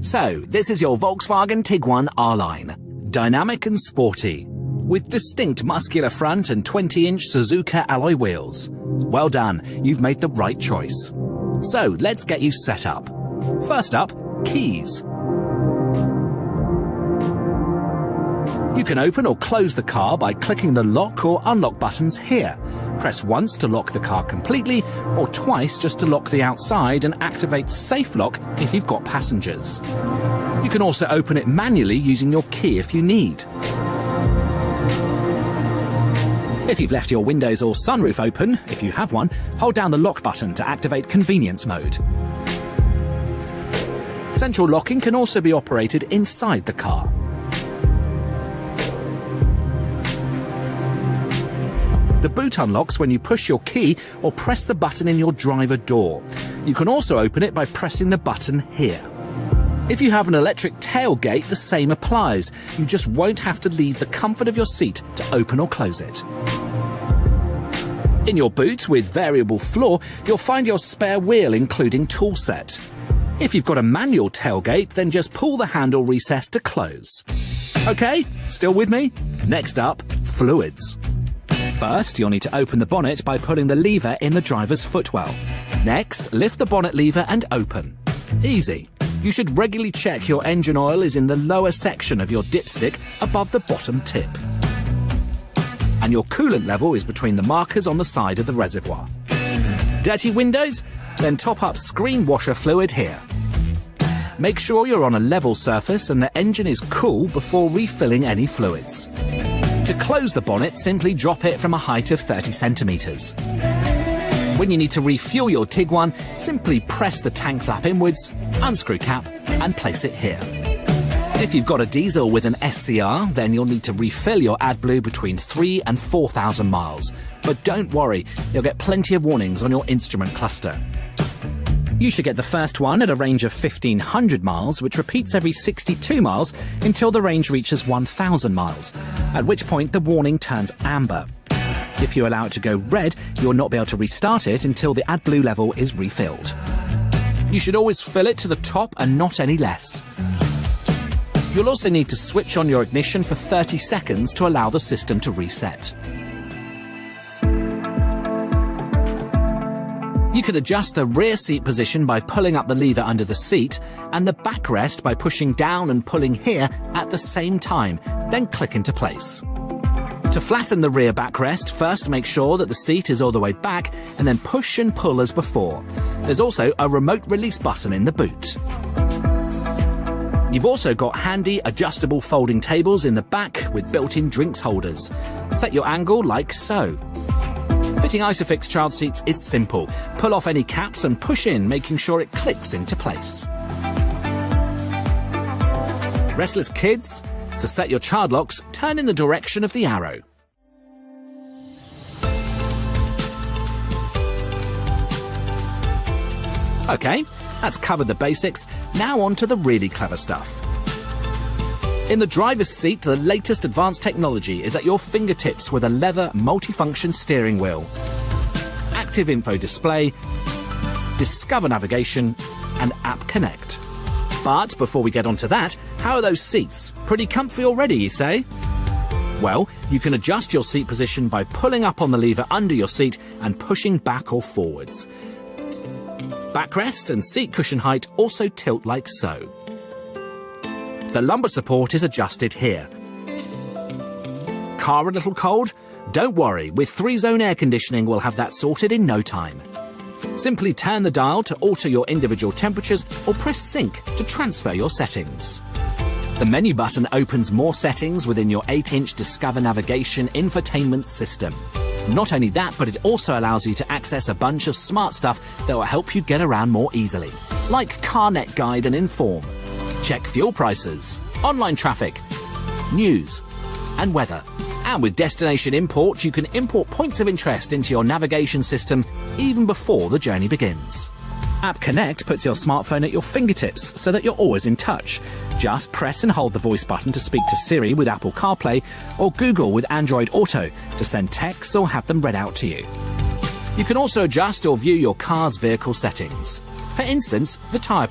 So, this is your Volkswagen Tiguan R-Line. Dynamic and sporty, with distinct muscular front and 20-inch Suzuka alloy wheels. Well done, you've made the right choice. So, let's get you set up. First up, keys. You can open or close the car by clicking the lock or unlock buttons here. Press once to lock the car completely, or twice just to lock the outside and activate Safe Lock if you've got passengers. You can also open it manually using your key if you need. If you've left your windows or sunroof open, if you have one, hold down the lock button to activate convenience mode. Central locking can also be operated inside the car. The boot unlocks when you push your key or press the button in your driver door. You can also open it by pressing the button here. If you have an electric tailgate, the same applies. You just won't have to leave the comfort of your seat to open or close it. In your boot with variable floor, you'll find your spare wheel including tool set. If you've got a manual tailgate, then just pull the handle recess to close. Okay, still with me? Next up, fluids. First, you'll need to open the bonnet by pulling the lever in the driver's footwell. Next, lift the bonnet lever and open. Easy. You should regularly check your engine oil is in the lower section of your dipstick above the bottom tip. And your coolant level is between the markers on the side of the reservoir. Dirty windows? Then top up screen washer fluid here. Make sure you're on a level surface and the engine is cool before refilling any fluids. To close the bonnet, simply drop it from a height of 30 centimetres. When you need to refuel your Tiguan, simply press the tank flap inwards, unscrew cap and place it here. If you've got a diesel with an SCR, then you'll need to refill your AdBlue between 3,000 and 4,000 miles. But don't worry, you'll get plenty of warnings on your instrument cluster. You should get the first one at a range of 1,500 miles, which repeats every 62 miles until the range reaches 1,000 miles, at which point the warning turns amber. If you allow it to go red, you will not be able to restart it until the AdBlue level is refilled. You should always fill it to the top and not any less. You'll also need to switch on your ignition for 30 seconds to allow the system to reset. You can adjust the rear seat position by pulling up the lever under the seat and the backrest by pushing down and pulling here at the same time, then click into place. To flatten the rear backrest, first make sure that the seat is all the way back and then push and pull as before. There's also a remote release button in the boot. You've also got handy adjustable folding tables in the back with built-in drinks holders. Set your angle like so. Fitting Isofix child seats is simple. Pull off any caps and push in, making sure it clicks into place. Restless kids? To set your child locks, turn in the direction of the arrow. Okay, that's covered the basics. Now on to the really clever stuff. In the driver's seat, the latest advanced technology is at your fingertips with a leather multifunction steering wheel, active info display, Discover navigation, and App Connect. But before we get onto that, how are those seats? Pretty comfy already, you say? Well, you can adjust your seat position by pulling up on the lever under your seat and pushing back or forwards. Backrest and seat cushion height also tilt like so. The lumbar support is adjusted here. Car a little cold? Don't worry, with 3-zone air conditioning we'll have that sorted in no time. Simply turn the dial to alter your individual temperatures or press sync to transfer your settings. The menu button opens more settings within your 8-inch Discover navigation infotainment system. Not only that, but it also allows you to access a bunch of smart stuff that will help you get around more easily, like CarNet Guide and Inform. Check fuel prices, online traffic, news, and weather. And with Destination Import, you can import points of interest into your navigation system even before the journey begins. App Connect puts your smartphone at your fingertips so that you're always in touch. Just press and hold the voice button to speak to Siri with Apple CarPlay or Google with Android Auto to send texts or have them read out to you. You can also adjust or view your car's vehicle settings. For instance, the tyre pressure.